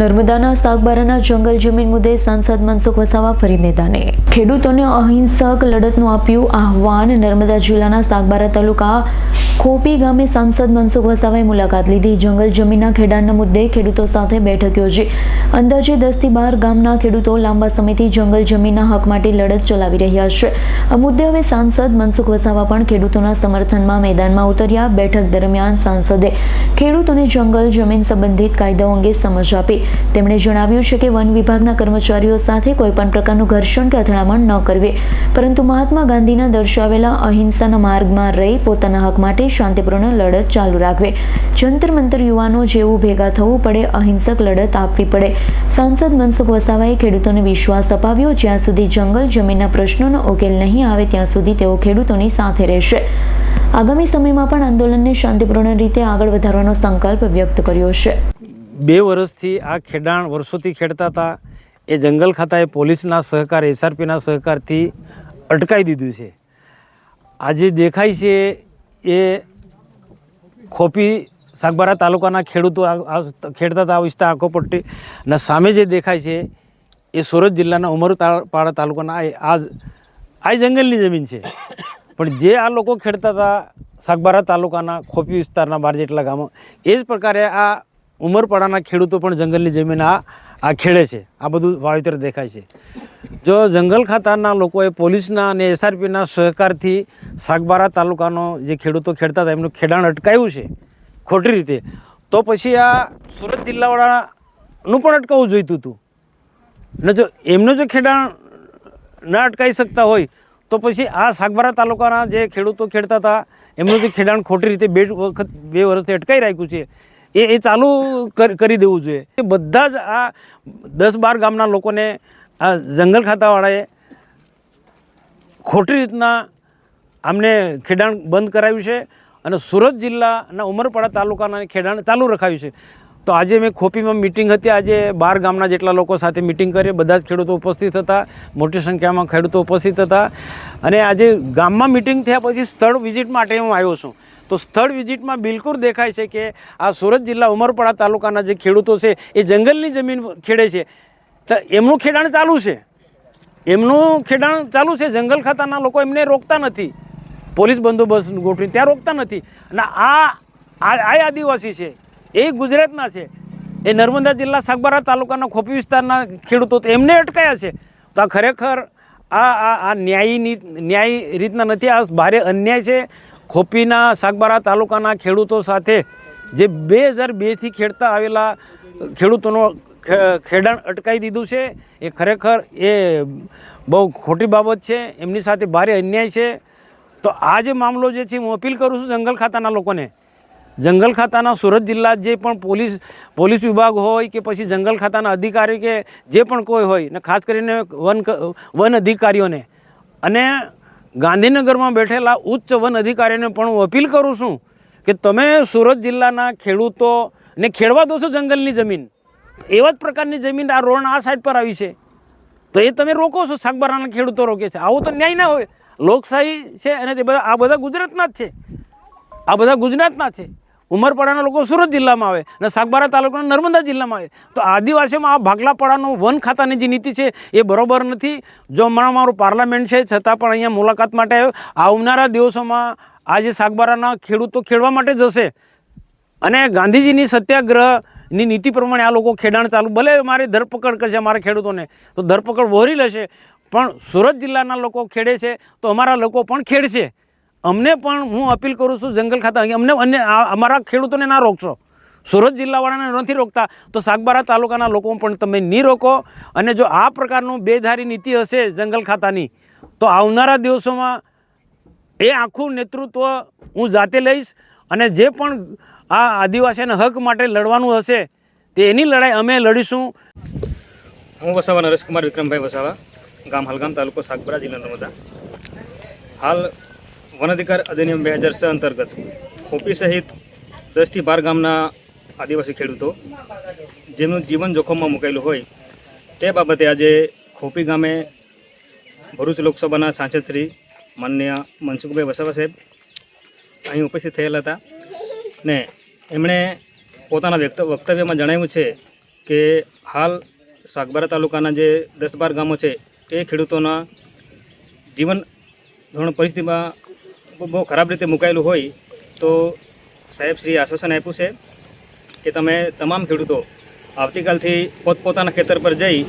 નર્મદાના સાગબારાના જંગલ જમીન મુદ્દે સાંસદ મનસુખ વસાવા ફરી મેદાને। ખેડૂતોને અહિંસક લડતનું આપ્યું આહ્વાન। નર્મદા જિલ્લાના સાગબારા તાલુકા ખોપી ગામે સાંસદ મનસુખ વસાવાએ મુલાકાત લીધી। જંગલ જમીનના ખેડાણના મુદ્દે ખેડૂતો સાથે બેઠક યોજી। અંદાજે 10 થી 12 ગામના ખેડૂતો લાંબા સમયથી જંગલ જમીનના હક માટે લડત ચલાવી રહ્યા છે। આ મુદ્દે હવે સાંસદ મનસુખ વસાવા પણ ખેડૂતોના સમર્થનમાં મેદાનમાં ઉતર્યા। બેઠક દરમિયાન સાંસદે ખેડૂતોને જંગલ જમીન સંબંધિત કાયદાઓ અંગે સમજ આપી। તેમણે જણાવ્યું છે કે વન વિભાગના કર્મચારીઓ સાથે કોઈપણ પ્રકારનું ઘર્ષણ કે અથડામણ ન કરવી, પરંતુ મહાત્મા ગાંધીના દર્શાવેલા અહિંસાના માર્ગમાં રહી પોતાના હક માટે શાંતિપૂર્ણ લડત ચાલુ રાખવી। જંતર મંતર યુવાનો જેવું ભેગા થવું પડે, અહિંસક લડત આપવી પડે। સાંસદ મનસુખ વસાવાએ ખેડૂતોને વિશ્વાસ અપાવ્યો, જ્યાં સુધી જંગલ જમીનના પ્રશ્નોનો ઉકેલ નહીં આવે ત્યાં સુધી તેઓ ખેડૂતોની સાથે રહેશે। આગામી સમયમાં પણ આંદોલનને શાંતિપૂર્ણ રીતે આગળ વધારવાનો સંકલ્પ વ્યક્ત કર્યો છે। 2 વર્ષથી આ ખેડાણ વર્ષોથી ખેડતા હતા એ જંગલ ખાતાએ પોલીસના સહકાર એસઆરપીના સહકારથી અટકાવી દીધું છે। આજે દેખાય છે એ ખોપી સાગબારા તાલુકાના ખેડૂતો ખેડતા હતા આ વિસ્તાર આખો પટ્ટી અને સામે જે દેખાય છે એ સુરત જિલ્લાના ઉમરપાડા તાલુકાના આ જંગલની જમીન છે। પણ જે આ લોકો ખેડતા હતા સાગબારા તાલુકાના ખોપી વિસ્તારના 12 જેટલા ગામો, એ જ પ્રકારે આ ઉમરપાડાના ખેડૂતો પણ જંગલની જમીન આ ખેડે છે। આ બધું વાવેતર દેખાય છે। જો જંગલ ખાતાના લોકોએ પોલીસના અને એસઆરપીના સહકારથી સાગબારા તાલુકાનો જે ખેડૂતો ખેડતા હતા એમનું ખેડાણ અટકાવ્યું છે ખોટી રીતે, તો પછી આ સુરત જિલ્લાવાળાનું પણ અટકાવવું જોઈતું હતું ને। જો એમનું જો ખેડાણ ન અટકાવી શકતા હોય તો પછી આ સાગબારા તાલુકાના જે ખેડૂતો ખેડતા હતા એમનું જે ખેડાણ ખોટી રીતે 2 વર્ષથી અટકાવી રાખ્યું છે એ ચાલુ કરી દેવું જોઈએ। બધા જ આ 10-12 ગામના લોકોને આ જંગલ ખાતાવાળાએ ખોટી રીતના આમને ખેડાણ બંધ કરાવ્યું છે અને સુરત જિલ્લાના ઉમરપાડા તાલુકાના ખેડાણ ચાલુ રખાવ્યું છે। તો આજે મેં ખોપીમાં મિટિંગ હતી, આજે 12 ગામના જેટલા લોકો સાથે મિટિંગ કરી, બધા જ ખેડૂતો ઉપસ્થિત હતા, મોટી સંખ્યામાં ખેડૂતો ઉપસ્થિત હતા। અને આજે ગામમાં મિટિંગ થયા પછી સ્થળ વિઝિટ માટે હું આવ્યો છું। તો સ્થળ વિઝિટમાં બિલકુલ દેખાય છે કે આ સુરત જિલ્લા ઉમરપાડા તાલુકાના જે ખેડૂતો છે એ જંગલની જમીન ખેડે છે, તો એમનું ખેડાણ ચાલુ છે, જંગલ ખાતાના લોકો એમને રોકતા નથી, પોલીસ બંદોબસ્ત ગોઠવી ત્યાં રોકતા નથી। અને આ આદિવાસી છે, એ ગુજરાતના છે, એ નર્મદા જિલ્લા સાગબારા તાલુકાના ખોપી વિસ્તારના ખેડૂતો એમને અટકાયા છે। તો આ ખરેખર આ ન્યાયી રીતના નથી, આ ભારે અન્યાય છે। ખોપીના સાગબારા તાલુકાના ખેડૂતો સાથે જે 2002થી ખેડતા આવેલા ખેડૂતોનો ખેડાણ અટકાવી દીધું છે, એ ખરેખર એ બહુ ખોટી બાબત છે, એમની સાથે ભારે અન્યાય છે। તો આ જે મામલો જે છે હું અપીલ કરું છું જંગલ ખાતાના લોકોને, જંગલ ખાતાના સુરત જિલ્લા જે પણ પોલીસ વિભાગ હોય કે પછી જંગલ ખાતાના અધિકારી કે જે પણ કોઈ હોય ને, ખાસ કરીને વન અધિકારીઓને અને ગાંધીનગરમાં બેઠેલા ઉચ્ચ વન અધિકારીઓને પણ હું અપીલ કરું છું કે તમે સુરત જિલ્લાના ખેડૂતોને ખેડવા દો છો જંગલની જમીન, એવા જ પ્રકારની જમીન આ રોડ આ સાઈડ પર આવી છે તો એ તમે રોકો છો, સાગબારાના ખેડૂતો રોકે છે। આવું તો ન્યાય ના હોય। લોકશાહી છે અને આ બધા ગુજરાતના જ છે, ઉમરપાડાના લોકો સુરત જિલ્લામાં આવે અને સાગબારા તાલુકાના નર્મદા જિલ્લામાં આવે। તો આદિવાસીઓમાં આ ભાગલાપાડાનો વન ખાતાની જે નીતિ છે એ બરોબર નથી। જો હમણાં મારું પાર્લામેન્ટ છે છતાં પણ અહીંયા મુલાકાત માટે આવ્યો। આવનારા દિવસોમાં આ જે સાગબારાના ખેડૂતો ખેડવા માટે જશે અને ગાંધીજીની સત્યાગ્રહની નીતિ પ્રમાણે આ લોકો ખેડાણ ચાલુ, ભલે મારી ધરપકડ કરશે અમારા ખેડૂતોને તો ધરપકડ વહોરી લેશે, પણ સુરત જિલ્લાના લોકો ખેડે છે તો અમારા લોકો પણ ખેડશે। અમને પણ હું અપીલ કરું છું જંગલ ખાતા, અમને અમારા ખેડૂતોને ના રોકશો, સુરત જિલ્લાવાળાને નથી રોકતા તો સાગબારા તાલુકાના લોકો પણ તમે નહીં રોકો। અને જો આ પ્રકારનું બેધારી નીતિ હશે જંગલ ખાતાની તો આવનારા દિવસોમાં એ આખું નેતૃત્વ હું જાતે લઈશ અને જે પણ આ આદિવાસીના હક માટે લડવાનું હશે તે એની લડાઈ અમે લડીશું। હું વસાવા નરેશકુમાર વિક્રમભાઈ વસાવા, ગામ હલગામ, તાલુકો સાગબારા, જિલ્લા નર્મદા। હાલ વન અધિકાર અધિનિયમ 2006 અંતર્ગત ખોપી સહિત 10 થી 12 ગામના આદિવાસી ખેડૂતો જેનું જીવન જોખમમાં મુકાયેલું હોય તે બાબતે આજે ખોપી ગામે ભરૂચ લોકસભાના સાંસદ શ્રી માનનીય મનસુખભાઈ વસાવા સાહેબ અહીં ઉપસ્થિત થયેલા હતા ને એમણે પોતાના વક્તવ્યમાં જણાવ્યું છે કે હાલ સાગબારા તાલુકાના જે 10-12 ગામો છે એ ખેડૂતોના જીવન ધોરણ પરિસ્થિતિમાં બહુ ખરાબ રીતે મુકાયેલું હોય તો સાહેબશ્રીએ આશ્વાસન આપ્યું છે કે તમે તમામ ખેડૂતો આવતીકાલથી પોતપોતાના ખેતર પર જઈ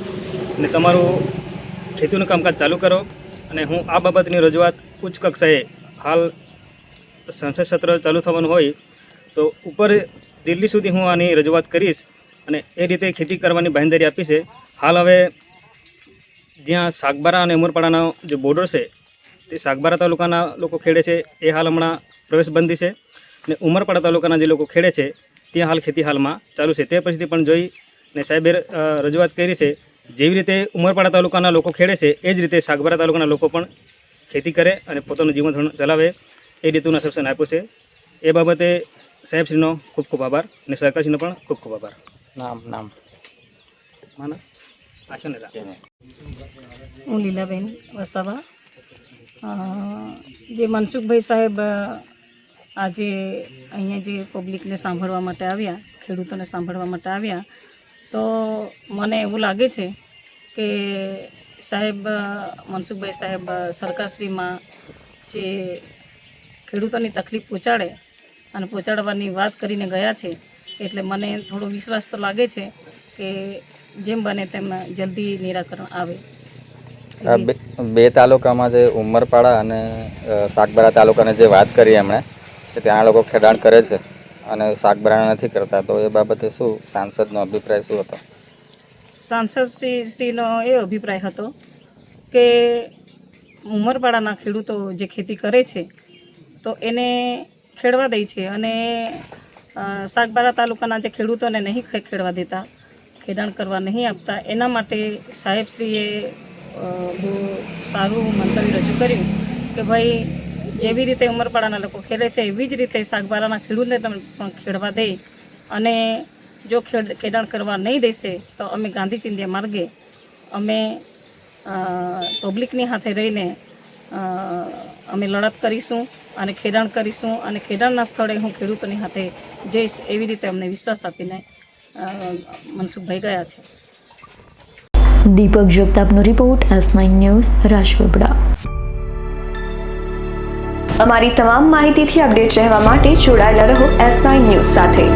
અને તમારું ખેતીનું કામકાજ ચાલુ કરો. અને હું આ બાબતની રજૂઆત ઉચ્ચ કક્ષાએ હાલ સંસદ સત્ર ચાલુ થવાનું હોય તો ઉપર દિલ્હી સુધી હું આની રજૂઆત કરીશ અને એ રીતે ખેતી કરવાની બાંહેધરી આપી છે. હાલ હવે જ્યાં સાગબારા અને ઉમરપાડાનો જે બોર્ડર છે તે સાગબારા તાલુકાના લોકો ખેડે છે એ હાલ હમણાં પ્રવેશબંધી છે અને ઉમરપાડા તાલુકાના જે લોકો ખેડે છે ત્યાં હાલ ખેતી હાલમાં ચાલુ છે. તે પરિસ્થિતિ પણ જોઈ ને સાહેબે રજૂઆત કરી છે જેવી રીતે ઉમરપાડા તાલુકાના લોકો ખેડે છે એ જ રીતે સાગબારા તાલુકાના લોકો પણ ખેતી કરે અને પોતાનું જીવન ધોરણ ચલાવે એ રીતનું આશ્વાસન આપ્યું છે. એ બાબતે સાહેબશ્રીનો ખૂબ ખૂબ આભાર અને સરકારશ્રીનો પણ ખૂબ ખૂબ આભાર. નામ માના આશા ને હું લીલાબેન વસાવા. જે મનસુખભાઈ સાહેબ આજે અહીંયા જે પબ્લિકને સાંભળવા માટે આવ્યા, ખેડૂતોને સાંભળવા માટે આવ્યા, તો મને એવું લાગે છે કે સાહેબ મનસુખભાઈ સાહેબ સરકારશ્રીમાં જે ખેડૂતોની તકલીફ પહોંચાડે અને પહોંચાડવાની વાત કરીને ગયા છે એટલે મને થોડો વિશ્વાસ તો લાગે છે કે જેમ બને તેમ જલ્દી નિરાકરણ આવે. આ બે તાલુકામાં જે ઉમરપાડા અને સાગબારા તાલુકાની જે વાત કરી એમણે કે ત્યાં લોકો ખેડાણ કરે છે અને સાગબારા નથી કરતા, તો એ બાબતે શું સાંસદનો અભિપ્રાય શું હતો? સાંસદશ્રીનો એ અભિપ્રાય હતો કે ઉમરપાડાના ખેડૂતો જે ખેતી કરે છે તો એને ખેડવા દે છે અને સાગબારા તાલુકાના જે ખેડૂતોને નહીં ખેડવા દેતા, ખેડાણ કરવા નહીં આપતા, એના માટે સાહેબશ્રીએ બહુ સારું મંતવ્ય રજૂ કર્યું કે ભાઈ જેવી રીતે ઉમરપાડાના લોકો ખેડે છે એવી જ રીતે સાગબારાના ખેડૂતને પણ ખેડવા દે અને જો ખેડાણ કરવા નહીં દેશે તો અમે ગાંધી ચિંધ્યા માર્ગે અમે પબ્લિકની હાથે રહીને અમે લડત કરીશું અને ખેડાણ કરીશું અને ખેડાણના સ્થળે હું ખેડૂતોની હાથે જઈશ એવી રીતે અમને વિશ્વાસ આપીને મનસુખભાઈ ગયા છે. દીપક જગતાપનો રિપોર્ટ, S9 ન્યૂઝ, રાજપીપળા. અમારી તમામ માહિતીથી અપડેટ રહેવા માટે જોડાયેલા રહો S9 ન્યૂઝ સાથે.